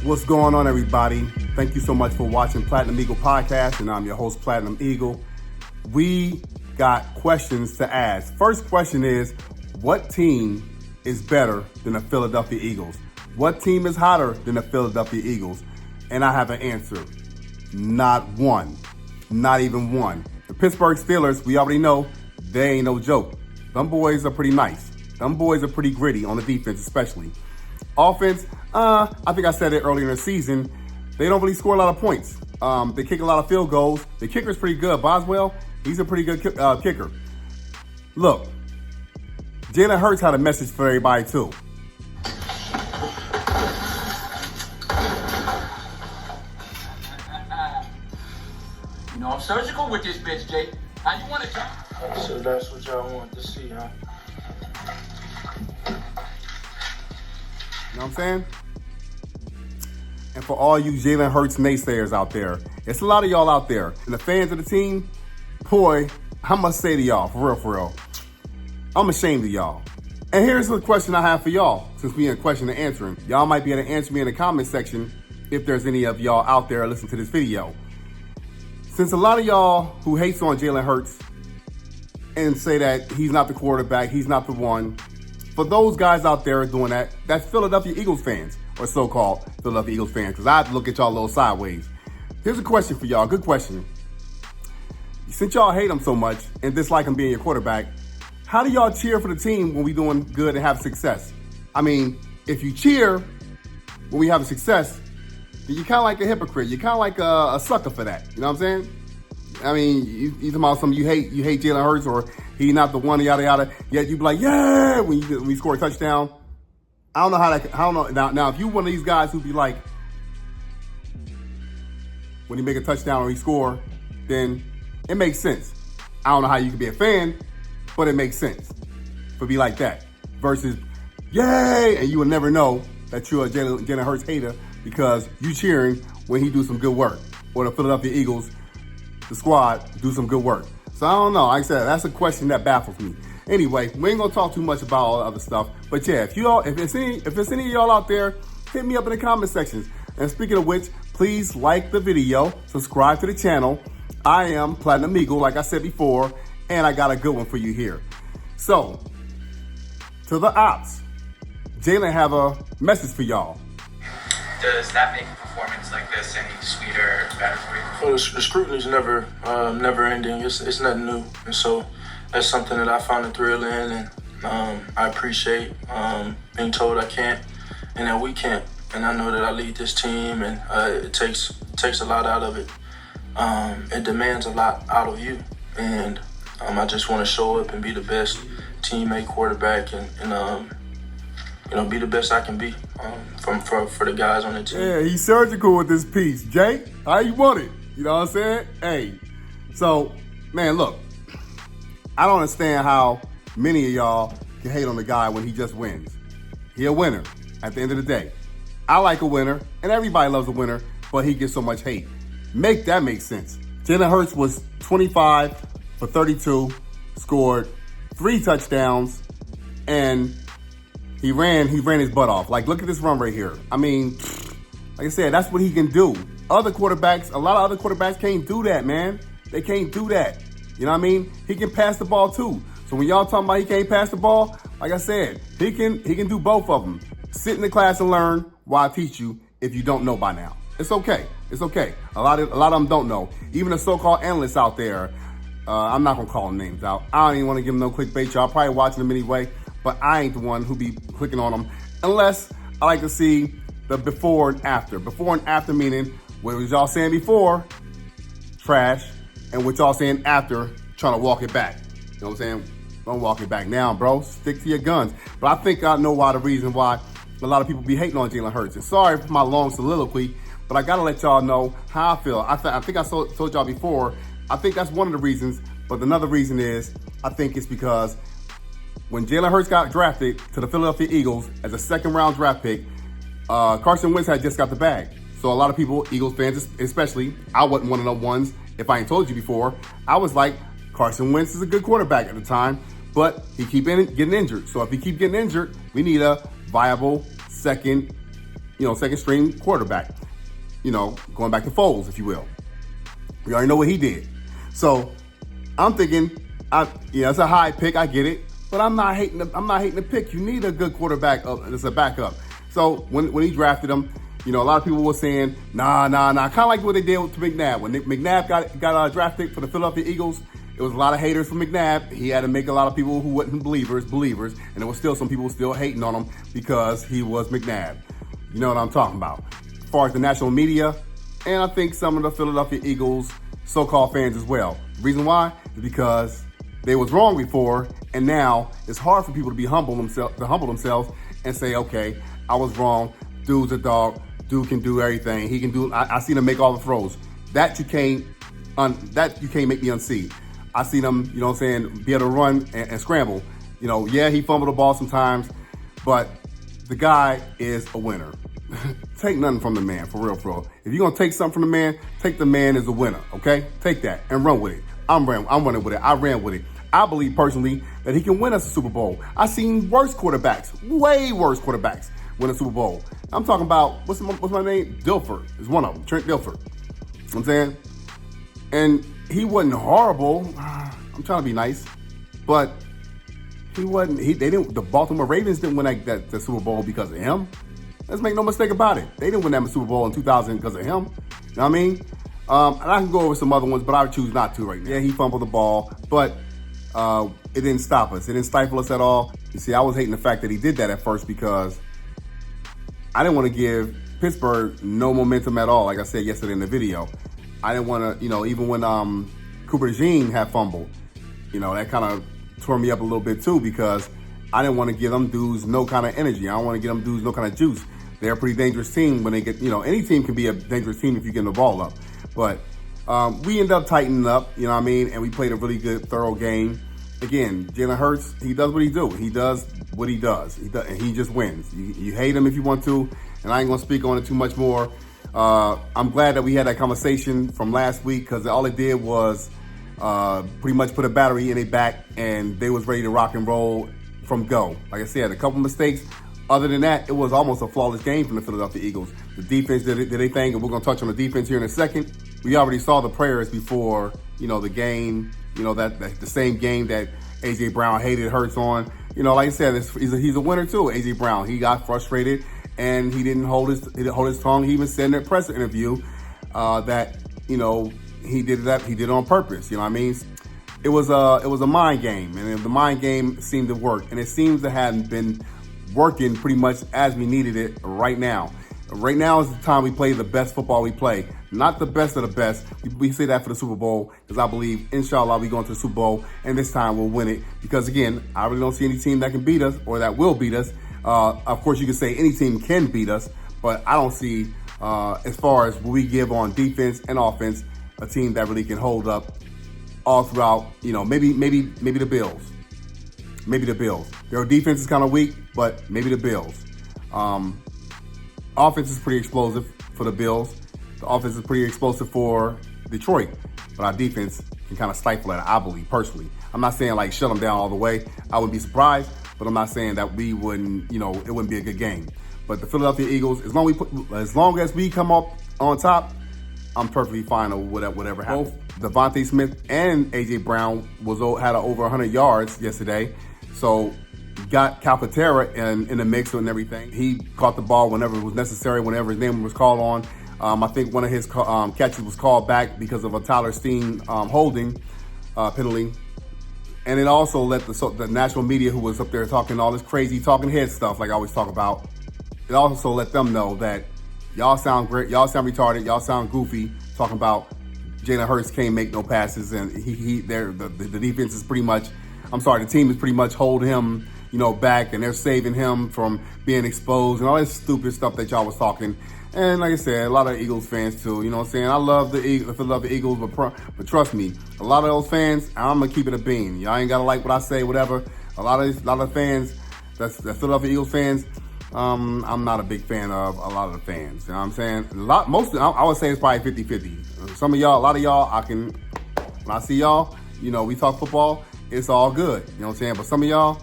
What's going on, everybody? Thank you so much for watching Platinum Eagle Podcast, and I'm your host, Platinum Eagle. We got questions to ask. First question is, what team is better than the Philadelphia Eagles? What team is hotter than the Philadelphia Eagles? And I have an answer. Not one. Not even one. The Pittsburgh Steelers, we already know, they ain't no joke. Them boys are pretty nice. Them boys are pretty gritty on the defense, especially. Offense, I think I said it earlier in the season, they don't really score a lot of points. They kick a lot of field goals. The kicker's pretty good. Boswell, he's a pretty good kicker. Look, Jalen Hurts had a message for everybody, too. You know, I'm surgical with this bitch, Jay. How you want it, John? So that's what y'all want to see, huh? You know what I'm saying? And for all you Jalen Hurts naysayers out there, it's a lot of y'all out there. And the fans of the team, boy, I must say to y'all, for real, I'm ashamed of y'all. And here's the question I have for y'all, since we in question and answering. Y'all might be able to answer me in the comment section if there's any of y'all out there listening to this video. Since a lot of y'all who hates on Jalen Hurts and say that he's not the quarterback, he's not the one, for those guys out there doing that, that's Philadelphia Eagles fans, or so-called Philadelphia Eagles fans, because I look at y'all a little sideways. Here's a question for y'all, good question. Since y'all hate him so much and dislike him being your quarterback, how do y'all cheer for the team when we doing good and have success? I mean, if you cheer when we have success, then you're kind of like a hypocrite. You're kind of like a sucker for that. You know what I'm saying? I mean, you talking about something you hate Jalen Hurts, or he not the one, yada yada. Yet you be like, yeah, when you score a touchdown. I don't know how that. I don't know now. If you one of these guys who be like, when he make a touchdown or he score, then it makes sense. I don't know how you can be a fan, but it makes sense to be like that. Versus, yay, and you will never know that you're a Jalen Hurts hater because you cheering when he do some good work, or the Philadelphia Eagles, the squad, do some good work. So I don't know. Like I said, that's a question that baffles me. Anyway, we ain't gonna talk too much about all the other stuff. But yeah, if it's any of y'all out there, hit me up in the comment sections. And speaking of which, please like the video, subscribe to the channel. I am Platinum Eagle, like I said before, and I got a good one for you here. So, to the ops, Jalen have a message for y'all. Does that make a performance like this any sweeter or better for you? Well, the scrutiny's never ending. It's nothing new, and so that's something that I found a thrill in, and I appreciate being told I can't and that we can't. And I know that I lead this team, and it takes a lot out of it. It demands a lot out of you, and I just want to show up and be the best teammate, quarterback, and be the best I can be for the guys on the team. Yeah, he's surgical with this piece. Jay, how you want it? You know what I'm saying? Hey, so, man, look, I don't understand how many of y'all can hate on the guy when he just wins. He a winner at the end of the day. I like a winner, and everybody loves a winner, but he gets so much hate. Make that make sense. Jalen Hurts was 25 for 32, scored 3 touchdowns, and he ran his butt off. Like, look at this run right here. I mean, like I said, that's what he can do. A lot of other quarterbacks can't do that, man. They can't do that. You know what I mean? He can pass the ball too. So when y'all talking about he can't pass the ball, like I said, he can do both of them. Sit in the class and learn while I teach you if you don't know by now. It's okay. It's okay. A lot of them don't know. Even the so-called analysts out there, I'm not gonna call them names out. I don't even want to give them no clickbait. Y'all probably watching them anyway, but I ain't the one who be clicking on them unless I like to see the before and after. Before and after meaning what was y'all saying before, trash, and what y'all saying after, trying to walk it back. You know what I'm saying? Don't walk it back now, bro. Stick to your guns. But I think I know why the reason why a lot of people be hating on Jalen Hurts. And sorry for my long soliloquy, but I gotta let y'all know how I feel. I think I told y'all before, I think that's one of the reasons, but another reason is, I think it's because when Jalen Hurts got drafted to the Philadelphia Eagles as a second-round draft pick, Carson Wentz had just got the bag. So a lot of people, Eagles fans especially, I wasn't one of the ones, if I ain't told you before, I was like, Carson Wentz is a good quarterback at the time, but he keep getting injured. So if he keep getting injured, we need a viable second, second string quarterback. Going back to Foles, if you will. We already know what he did. So I'm thinking, it's a high pick. I get it, but I'm not hating the pick. You need a good quarterback as a backup. So when he drafted him, a lot of people were saying, nah. Kind of like what they did with McNabb. When McNabb got drafted for the Philadelphia Eagles, it was a lot of haters for McNabb. He had to make a lot of people who wasn't believers, and there was still some people still hating on him because he was McNabb. You know what I'm talking about. As far as the national media, and I think some of the Philadelphia Eagles so-called fans as well. The reason why is because they was wrong before, and now it's hard for people to humble themselves and say, okay, I was wrong. Dude's a dog. Dude can do everything. He can do. I seen him make all the throws. That you can't make me unsee. I seen him, be able to run and scramble. He fumbled the ball sometimes, but the guy is a winner. Take nothing from the man, for real. If you're going to take something from the man, take the man as a winner, okay? Take that and run with it. I'm running with it. I ran with it. I believe personally that he can win us a Super Bowl. I've seen worse quarterbacks, way worse quarterbacks, win a Super Bowl. I'm talking about, what's my name? Dilfer is one of them, Trent Dilfer. You know what I'm saying? And he wasn't horrible. I'm trying to be nice, but he wasn't. The Baltimore Ravens didn't win the Super Bowl because of him. Let's make no mistake about it. They didn't win that Super Bowl in 2000 because of him. You know what I mean? And I can go over some other ones, but I would choose not to right now. Yeah, he fumbled the ball, but it didn't stop us. It didn't stifle us at all. You see, I was hating the fact that he did that at first because I didn't want to give Pittsburgh no momentum at all. Like I said yesterday in the video, I didn't want to, even when Cooper DeJean had fumbled, that kind of tore me up a little bit too because I didn't want to give them dudes no kind of energy. I don't want to give them dudes no kind of juice. They're a pretty dangerous team when they get, any team can be a dangerous team if you get the ball up. But we end up tightening up, and we played a really good, thorough game. Again, Jalen Hurts, he does what he do. He does what he does. And he just wins. You hate him if you want to, and I ain't going to speak on it too much more. I'm glad that we had that conversation from last week because all it did was pretty much put a battery in their back, and they was ready to rock and roll from go. Like I said, a couple mistakes. Other than that, it was almost a flawless game from the Philadelphia Eagles. The defense did their thing, and we're going to touch on the defense here in a second. We already saw the prayers before, the game, that the same game that A.J. Brown hated Hurts on. Like I said, he's a winner too, A.J. Brown. He got frustrated, and he didn't hold his tongue. He even said in a press interview that, he did that. He did it on purpose. It was a mind game, and the mind game seemed to work, and it seems to have been working pretty much as we needed it right now. Right now is the time we play the best football we play, not the best of the best. We say that for the Super Bowl because I believe, inshallah, we go into the Super Bowl, and this time we'll win it. Because again, I really don't see any team that can beat us or that will beat us. Of course, you can say any team can beat us, but I don't see, as far as what we give on defense and offense, a team that really can hold up all throughout. Maybe the Bills. Maybe the Bills. Their defense is kind of weak, but maybe the Bills. Offense is pretty explosive for the Bills. The offense is pretty explosive for Detroit, but our defense can kind of stifle it, I believe, personally. I'm not saying like shut them down all the way. I wouldn't be surprised, but I'm not saying that we wouldn't, it wouldn't be a good game. But the Philadelphia Eagles, as long as we come up on top, I'm perfectly fine with whatever happens. Both Devontae Smith and A.J. Brown had over 100 yards yesterday. So got Calcaterra in the mix and everything. He caught the ball whenever it was necessary, whenever his name was called on. I think one of his catches was called back because of a Tyler Steen holding penalty. And it also let the national media who was up there talking all this crazy talking head stuff like I always talk about, it also let them know that y'all sound great, y'all sound retarded, y'all sound goofy, talking about Jalen Hurts can't make no passes, and the defense is pretty much, the team is pretty much holding him, back, and they're saving him from being exposed and all this stupid stuff that y'all was talking. And like I said, a lot of Eagles fans too, I love the Philadelphia Eagles, but trust me, a lot of those fans, I'm gonna keep it a bean. Y'all ain't gotta like what I say, whatever. A lot of fans, that's Philadelphia Eagles fans, I'm not a big fan of a lot of the fans. You know what I'm saying? I would say it's probably 50-50. Some of y'all, a lot of y'all, when I see y'all, we talk football, it's all good. You know what I'm saying? But some of y'all,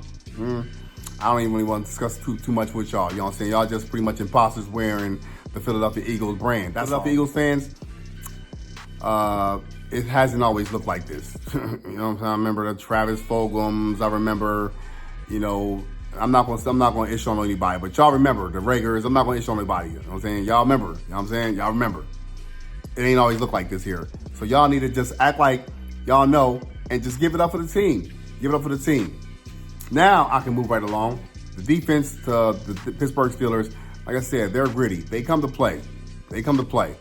I don't even really want to discuss too much with y'all. You know what I'm saying? Y'all just pretty much imposters wearing the Philadelphia Eagles brand. That's Philadelphia Eagles fans. It hasn't always looked like this. You know what I'm saying? I remember the Travis Fulghams. I remember, you know, I'm not gonna issue on anybody, but y'all remember the Raegers. I'm not gonna issue on anybody. You know what I'm saying? Y'all remember. You know what I'm saying? Y'all remember. It ain't always look like this here. So y'all need to just act like y'all know and just give it up for the team. Give it up for the team. Now I can move right along. The defense to the Pittsburgh Steelers, like I said, they're gritty. They come to play. They come to play.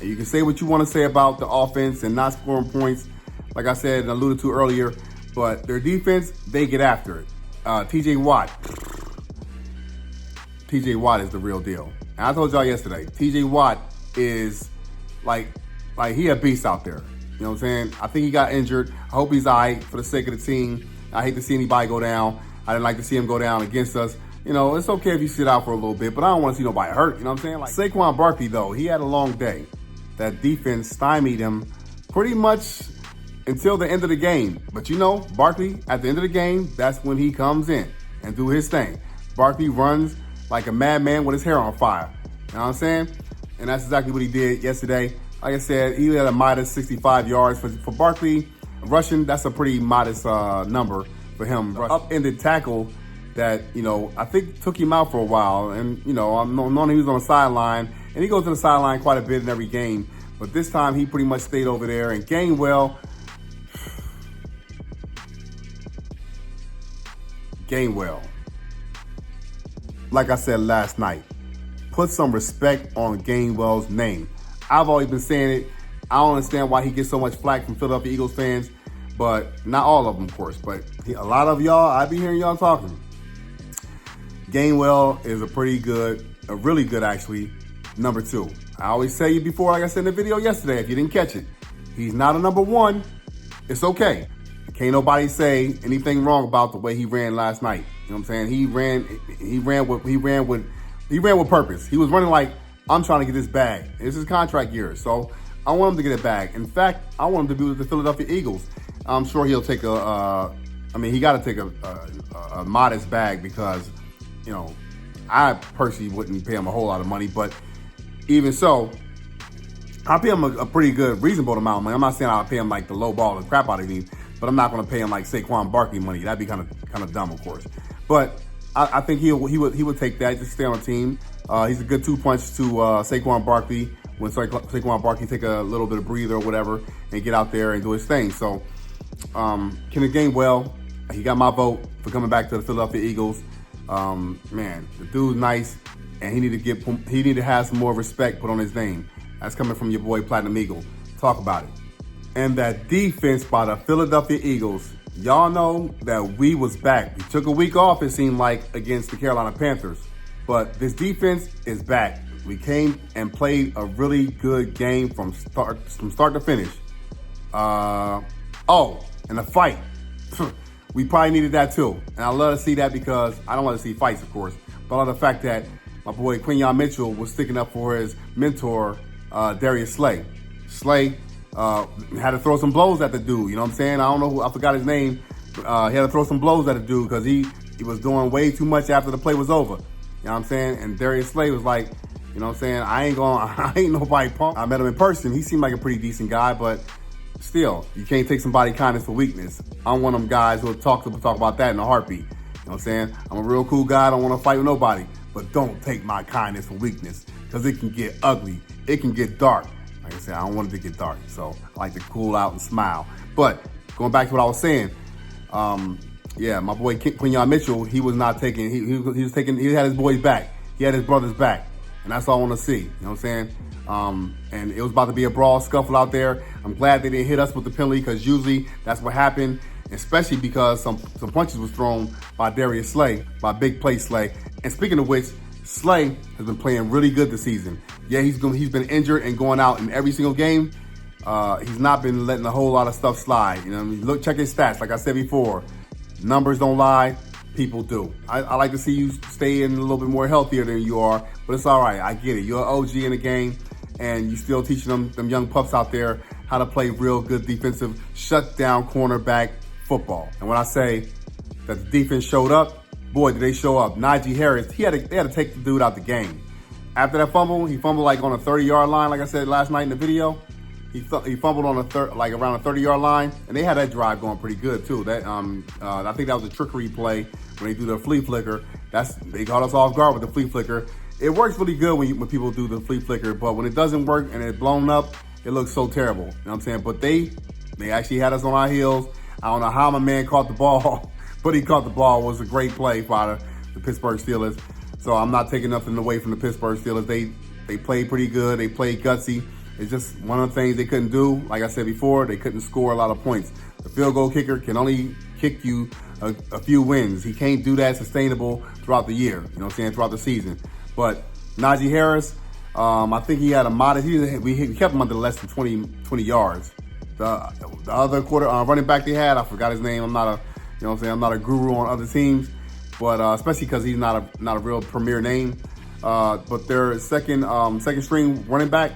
And you can say what you want to say about the offense and not scoring points, like I said and alluded to earlier, but their defense, they get after it. TJ Watt is the real deal. And I told y'all yesterday, TJ Watt is like he a beast out there. You know what I'm saying? I think he got injured. I hope he's all right for the sake of the team. I hate to see anybody go down. I didn't like to see him go down against us. You know, it's okay if you sit out for a little bit, but I don't want to see nobody hurt. You know what I'm saying? Like Saquon Barkley, though, he had a long day. That defense stymied him pretty much until the end of the game. But you know, Barkley, at the end of the game, that's when he comes in and do his thing. Barkley runs like a madman with his hair on fire. You know what I'm saying? And that's exactly what he did yesterday. Like I said, he had a modest 65 yards for Barkley. Rushing, that's a pretty modest number for him. The upended tackle that, you know, I think took him out for a while. And, you know, I've known he was on the sideline. And he goes to the sideline quite a bit in every game. But this time he pretty much stayed over there. And Gainwell, like I said last night, put some respect on Gainwell's name. I've always been saying it. I don't understand why he gets so much flack from Philadelphia Eagles fans, but not all of them, of course. But a lot of y'all, I be hearing y'all talking. Gainwell is a really good actually, number 2. I always tell you before, like I said in the video yesterday, if you didn't catch it, he's not a number 1. It's okay. Can't nobody say anything wrong about the way he ran last night. You know what I'm saying? He ran with purpose. He was running like, I'm trying to get this bag. It's his contract year, so I want him to get it back. In fact, I want him to be with the Philadelphia Eagles. I'm sure he'll take he got to take a modest bag because, you know, I personally wouldn't pay him a whole lot of money, but even so, I'll pay him a pretty good, reasonable amount of money. I'm not saying I'll pay him like the low ball and crap out of him, but I'm not going to pay him like Saquon Barkley money. That'd be kind of dumb, of course. But I think he would take that just to stay on the team. He's a good 2-punch to Saquon Barkley when Saquon Barkley take a little bit of breather or whatever and get out there and do his thing. So Kenneth Gainwell, he got my vote for coming back to the Philadelphia Eagles. Man, the dude's nice, and he need to have some more respect put on his name. That's coming from your boy Platinum Eagle. Talk about it. And that defense by the Philadelphia Eagles, y'all know that we was back. We took a week off, it seemed like, against the Carolina Panthers. But this defense is back. We came and played a really good game from start to finish. And the fight. We probably needed that too. And I love to see that because I don't want to see fights, of course. But I love the fact that my boy Quinyon Mitchell was sticking up for his mentor, Darius Slay. Slay had to throw some blows at the dude. You know what I'm saying? I forgot his name. He had to throw some blows at the dude because he was doing way too much after the play was over. You know what I'm saying? And Darius Slay was like, you know what I'm saying? I ain't nobody punk. I met him in person. He seemed like a pretty decent guy, but still, you can't take somebody's kindness for weakness. I'm one of them guys who'll talk about that in a heartbeat. You know what I'm saying? I'm a real cool guy. I don't want to fight with nobody. But don't take my kindness for weakness because it can get ugly. It can get dark. Like I said, I don't want it to get dark. So I like to cool out and smile. But going back to what I was saying, my boy Quinyon Mitchell, he was not taking, he had his boys back. He had his brothers back. And that's all I want to see. You know what I'm saying? And it was about to be a brawl scuffle out there. I'm glad they didn't hit us with the penalty because usually that's what happened, especially because some punches was thrown by Darius Slay, by Big Play Slay. And speaking of which, Slay has been playing really good this season. Yeah, he's been injured and going out in every single game. He's not been letting a whole lot of stuff slide. You know, check his stats. Like I said before, numbers don't lie. People do. I like to see you stay in a little bit more healthier than you are, but it's all right. I get it. You're an OG in the game, and you still teaching them young pups out there how to play real good defensive shutdown cornerback football. And when I say that the defense showed up, boy, did they show up. Najee Harris, they had to take the dude out the game. After that fumble, he fumbled like on a 30-yard line, like I said last night in the video. He fumbled on around a 30-yard line, and they had that drive going pretty good too. That I think that was a trickery play when they do the flea flicker. They caught us off guard with the flea flicker. It works really good when people do the flea flicker, but when it doesn't work and it's blown up, it looks so terrible. You know what I'm saying? But they actually had us on our heels. I don't know how my man caught the ball, but he caught the ball. It was a great play by the Pittsburgh Steelers. So I'm not taking nothing away from the Pittsburgh Steelers. They played pretty good. They played gutsy. It's just one of the things they couldn't do. Like I said before, they couldn't score a lot of points. The field goal kicker can only kick you a few wins. He can't do that sustainable throughout the year, you know what I'm saying, throughout the season. But Najee Harris, I think he had a modest, we kept him under less than 20 yards. The other running back they had, I forgot his name. I'm not a, you know what I'm saying, I'm not a guru on other teams, but especially because he's not a real premier name. But their second string running back,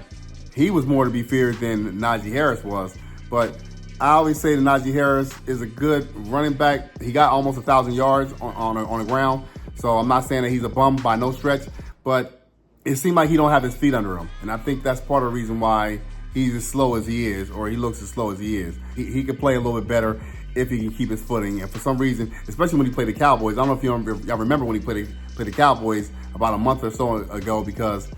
he was more to be feared than Najee Harris was. But I always say that Najee Harris is a good running back. He got almost 1,000 yards on the ground. So I'm not saying that he's a bum by no stretch, but it seemed like he don't have his feet under him. And I think that's part of the reason why he's as slow as he is, or he looks as slow as he is. He could play a little bit better if he can keep his footing. And for some reason, especially when he played the Cowboys, I don't know if y'all remember when he played the Cowboys about a month or so ago, because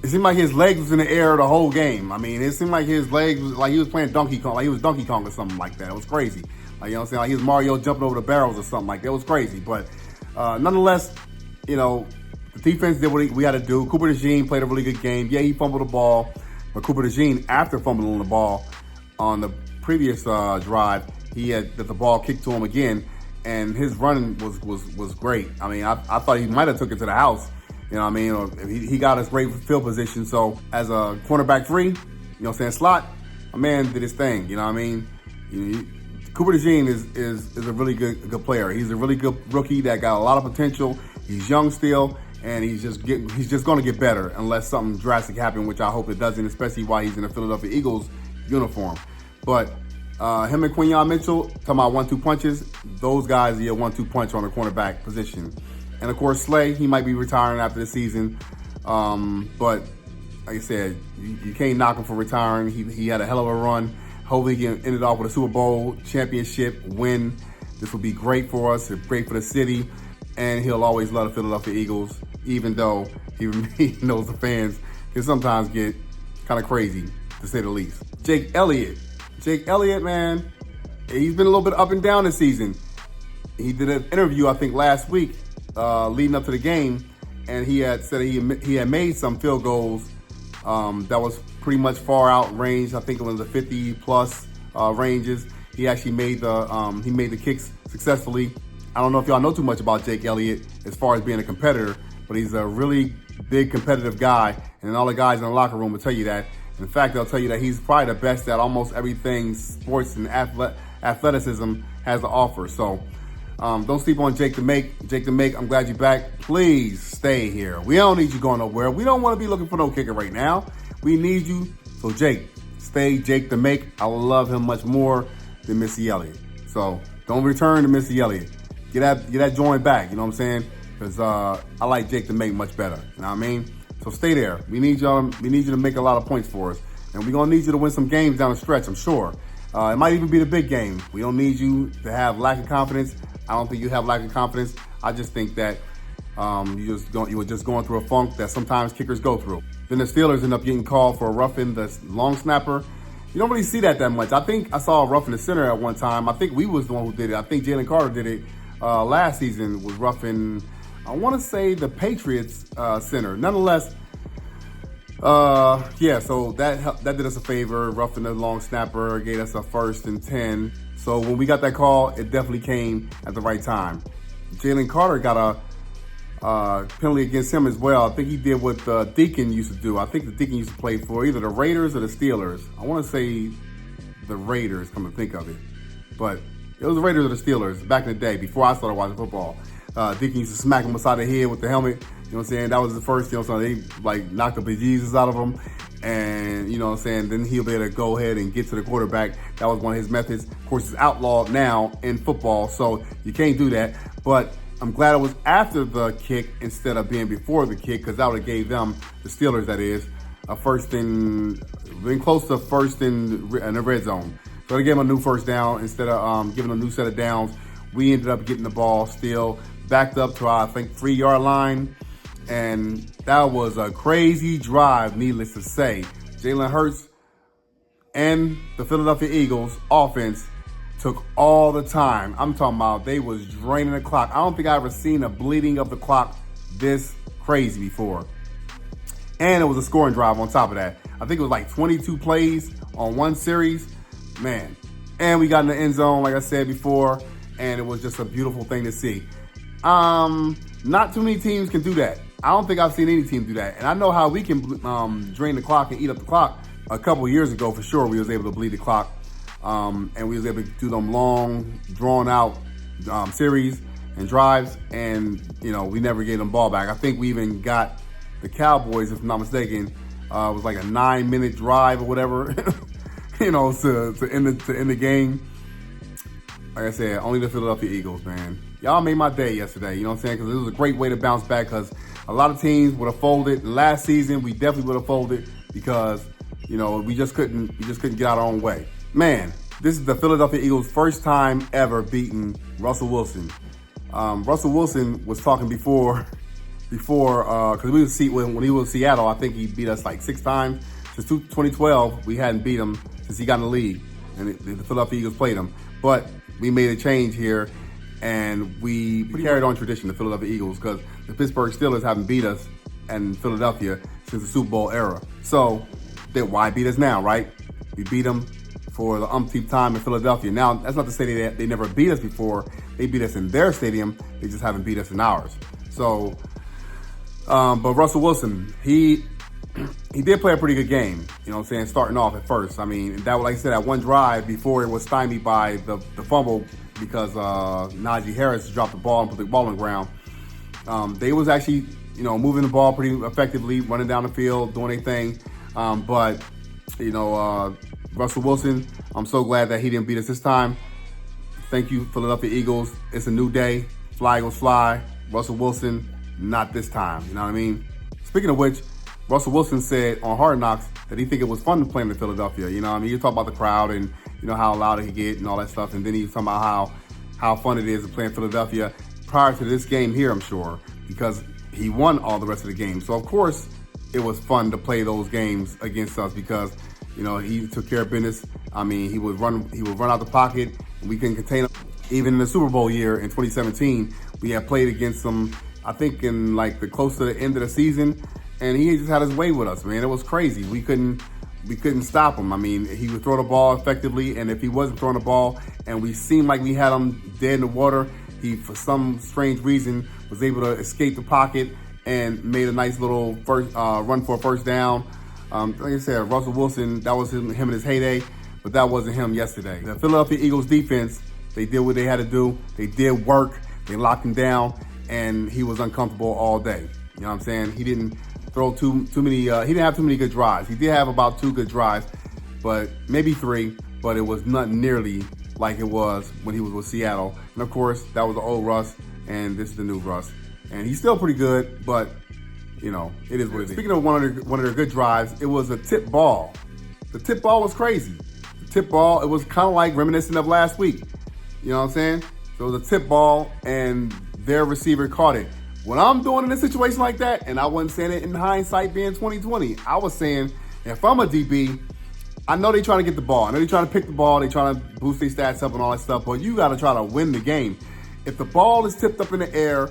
it seemed like his legs was in the air the whole game. I mean, it seemed like his legs was like he was playing Donkey Kong, like he was Donkey Kong or something like that. It was crazy. Like, you know what I'm saying? Like he was Mario jumping over the barrels or something like that. It was crazy. But nonetheless, you know, the defense did what we had to do. Cooper DeJean played a really good game. Yeah, he fumbled the ball. But Cooper DeJean, after fumbling the ball on the previous drive, he had the ball kicked to him again. And his running was great. I mean, I thought he might have took it to the house. You know what I mean? Or he got us great field position. So as a cornerback 3, you know what I'm saying, slot, my man did his thing. You know what I mean? Cooper DeJean is a really good player. He's a really good rookie that got a lot of potential. He's young still, and he's just going to get better unless something drastic happens, which I hope it doesn't, especially while he's in the Philadelphia Eagles uniform. But him and Quinyon Mitchell, talking about 1-2 punches, those guys are a 1-2 punch on the cornerback position. And of course, Slay, he might be retiring after the season. But like I said, you can't knock him for retiring. He had a hell of a run. Hopefully he can end it off with a Super Bowl championship win. This will be great for us, great for the city. And he'll always love the Philadelphia Eagles, even though he knows the fans can sometimes get kind of crazy, to say the least. Jake Elliott, man, he's been a little bit up and down this season. He did an interview, I think, last week, leading up to the game, and he had said he had made some field goals that was pretty much far out range. I think it was the 50+ ranges. He actually made the kicks successfully. I don't know if y'all know too much about Jake Elliott as far as being a competitor, but he's a really big competitive guy, and all the guys in the locker room will tell you that. In fact, they'll tell you that he's probably the best at almost everything sports and athleticism has to offer. So don't sleep on Jake the Make. Jake the Make, I'm glad you're back. Please stay here. We don't need you going nowhere. We don't want to be looking for no kicker right now. We need you. So Jake, stay Jake the Make. I love him much more than Missy Elliott. So don't return to Missy Elliott. Get that joint back, you know what I'm saying? Because I like Jake the Make much better. You know what I mean? So stay there. We need you to make a lot of points for us. And we're going to need you to win some games down the stretch, I'm sure. It might even be the big game. We don't need you to have lack of confidence. I don't think you have lack of confidence. I just think that you were just going through a funk that sometimes kickers go through. Then the Steelers end up getting called for a roughing the long snapper. You don't really see that much. I think I saw a roughing the center at one time. I think we was the one who did it. I think Jalen Carter did it last season, was roughing, I want to say, the Patriots center. Nonetheless, so that did us a favor. Roughing the long snapper gave us a 1st and 10. So when we got that call, it definitely came at the right time. Jalen Carter got a penalty against him as well. I think he did what Deacon used to do. I think the Deacon used to play for either the Raiders or the Steelers. I want to say the Raiders, come to think of it. But it was the Raiders or the Steelers back in the day, before I started watching football. Deacon used to smack him beside the head with the helmet. You know what I'm saying? That was the first, you know what I'm saying? They like knocked the bejesus out of him. And, you know what I'm saying? Then he'll be able to go ahead and get to the quarterback. That was one of his methods. Of course, it's outlawed now in football, so you can't do that. But I'm glad it was after the kick instead of being before the kick, because that would have gave them, the Steelers that is, a first in, been close to first in the red zone. So they gave them a new first down instead of giving a new set of downs. We ended up getting the ball still backed up to our, I think, 3-yard line. And that was a crazy drive, needless to say. Jalen Hurts and the Philadelphia Eagles offense took all the time. I'm talking about they was draining the clock. I don't think I ever seen a bleeding of the clock this crazy before. And it was a scoring drive on top of that. I think it was like 22 plays on one series. Man. And we got in the end zone, like I said before, and it was just a beautiful thing to see. Not too many teams can do that. I don't think I've seen any team do that. And I know how we can drain the clock and eat up the clock. A couple years ago, for sure, we was able to bleed the clock. And we was able to do them long, drawn out series and drives. And, we never gave them ball back. I think we even got the Cowboys, if I'm not mistaken, it was like a 9-minute drive or whatever, to end the game. Like I said, only the Philadelphia Eagles, man. Y'all made my day yesterday, you know what I'm saying? Because it was a great way to bounce back, because a lot of teams would have folded. Last season, we definitely would have folded because, we just couldn't get out our own way. Man, this is the Philadelphia Eagles' first time ever beating Russell Wilson. Russell Wilson was talking before, because when he was in Seattle, I think he beat us like 6 times. Since 2012, we hadn't beat him since he got in the league, and the Philadelphia Eagles played him. But we made a change here, and we carried on tradition, the Philadelphia Eagles, because the Pittsburgh Steelers haven't beat us in Philadelphia since the Super Bowl era. So then why beat us now, right? We beat them for the umpteenth time in Philadelphia. Now, that's not to say that they never beat us before. They beat us in their stadium. They just haven't beat us in ours. So, but Russell Wilson, he did play a pretty good game, starting off at first. I mean, that, like I said, that one drive before it was stymied by the fumble because Najee Harris dropped the ball and put the ball on the ground. They was actually, moving the ball pretty effectively, running down the field, doing their thing. But Russell Wilson, I'm so glad that he didn't beat us this time. Thank you, Philadelphia Eagles. It's a new day. Fly, Eagles, fly. Russell Wilson, not this time. You know what I mean? Speaking of which, Russell Wilson said on Hard Knocks that he think it was fun playing in Philadelphia. You know what I mean? You talk about the crowd and, how loud it can get and all that stuff. And then he was talking about how fun it is to play in Philadelphia prior to this game here, I'm sure, because he won all the rest of the games. So, of course, it was fun to play those games against us because, he took care of business. I mean, he would run out the pocket, and we couldn't contain him. Even in the Super Bowl year in 2017, we had played against him, I think, in like the close to the end of the season, and he just had his way with us, man. It was crazy. We couldn't stop him. I mean, he would throw the ball effectively, and if he wasn't throwing the ball, and we seemed like we had him dead in the water, he, for some strange reason, was able to escape the pocket and made a nice little run for a first down. Like I said, Russell Wilson, that was him in his heyday, but that wasn't him yesterday. The Philadelphia Eagles defense, they did what they had to do. They did work. They locked him down, and he was uncomfortable all day. You know what I'm saying? He didn't throw too many. He didn't have too many good drives. He did have about 2 good drives, but maybe 3. But it was not nearly like it was when he was with Seattle. And of course, that was the old Russ, and this is the new Russ. And he's still pretty good, but it is what it is. Speaking of one of their good drives, it was a tip ball. The tip ball was crazy. The tip ball, it was kind of like reminiscent of last week. You know what I'm saying? So it was a tip ball, and their receiver caught it. What I'm doing in a situation like that, and I wasn't saying it in hindsight being 2020, I was saying, if I'm a DB, I know they're trying to get the ball. I know they're trying to pick the ball. They're trying to boost their stats up and all that stuff, but you got to try to win the game. If the ball is tipped up in the air,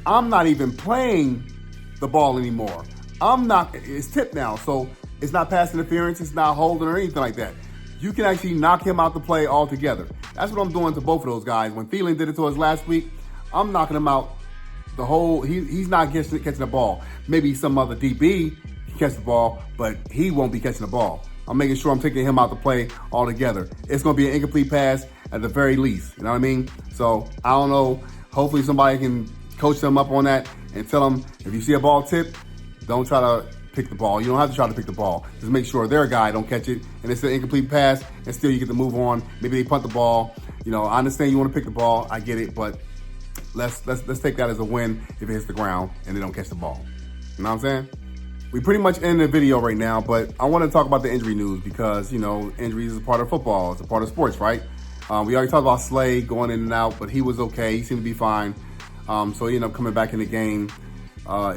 I'm not even playing the ball anymore. It's tipped now, so it's not pass interference, it's not holding or anything like that. You can actually knock him out the play altogether. That's what I'm doing to both of those guys. When Thielen did it to us last week, I'm knocking him out the whole, he's not catching the ball. Maybe some other DB can catch the ball, but he won't be catching the ball. I'm making sure I'm taking him out the play altogether. It's going to be an incomplete pass at the very least. You know what I mean? So, I don't know. Hopefully somebody can coach them up on that and tell them, if you see a ball tip, don't try to pick the ball. You don't have to try to pick the ball. Just make sure their guy don't catch it, and it's an incomplete pass, and still you get to move on. Maybe they punt the ball. I understand you want to pick the ball. I get it, but let's take that as a win if it hits the ground and they don't catch the ball. You know what I'm saying? We pretty much end the video right now, but I want to talk about the injury news because, injuries is a part of football. It's a part of sports, right? We already talked about Slade going in and out, but he was okay. He seemed to be fine. So he ended up coming back in the game. I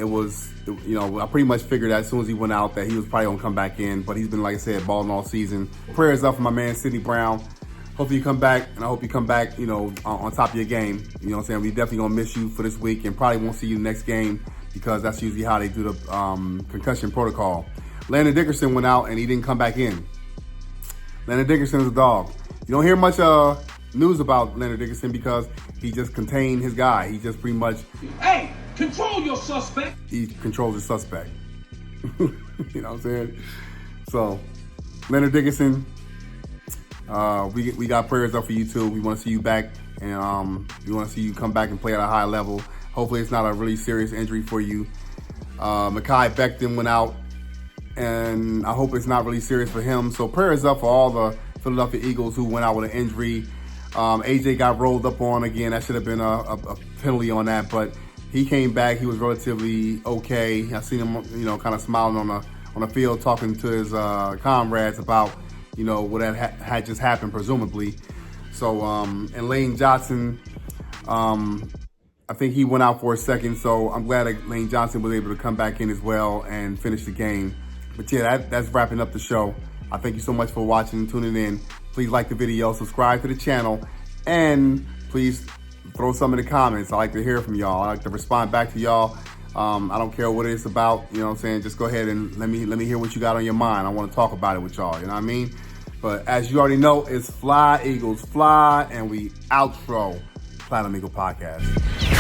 pretty much figured that as soon as he went out that he was probably going to come back in, but he's been, like I said, balling all season. Prayers up for my man, Sidney Brown. Hopefully you come back, and I hope you come back, on top of your game. You know what I'm saying? We definitely going to miss you for this week and probably won't see you next game because that's usually how they do the concussion protocol. Landon Dickerson went out, and he didn't come back in. Landon Dickerson is a dog. You don't hear much news about Landon Dickerson because he just contained his guy. He just pretty much... Hey, control your suspect. He controls his suspect. You know what I'm saying? So, Landon Dickerson... we got prayers up for you too. We want to see you back, and we want to see you come back and play at a high level. Hopefully, it's not a really serious injury for you. Mekhi Becton went out, and I hope it's not really serious for him. So prayers up for all the Philadelphia Eagles who went out with an injury. AJ got rolled up on again. That should have been a penalty on that, but he came back. He was relatively okay. I seen him, kind of smiling on the field, talking to his comrades about. What had just happened, presumably. So, and Lane Johnson, I think he went out for a second. So I'm glad that Lane Johnson was able to come back in as well and finish the game. But yeah, that's wrapping up the show. I thank you so much for watching and tuning in. Please like the video, subscribe to the channel, and please throw some in the comments. I like to hear from y'all. I like to respond back to y'all. I don't care what it's about, you know what I'm saying? Just go ahead and let me hear what you got on your mind. I want to talk about it with y'all, you know what I mean? But as you already know, it's Fly Eagles Fly, and we outro Platinum Eagle Podcast.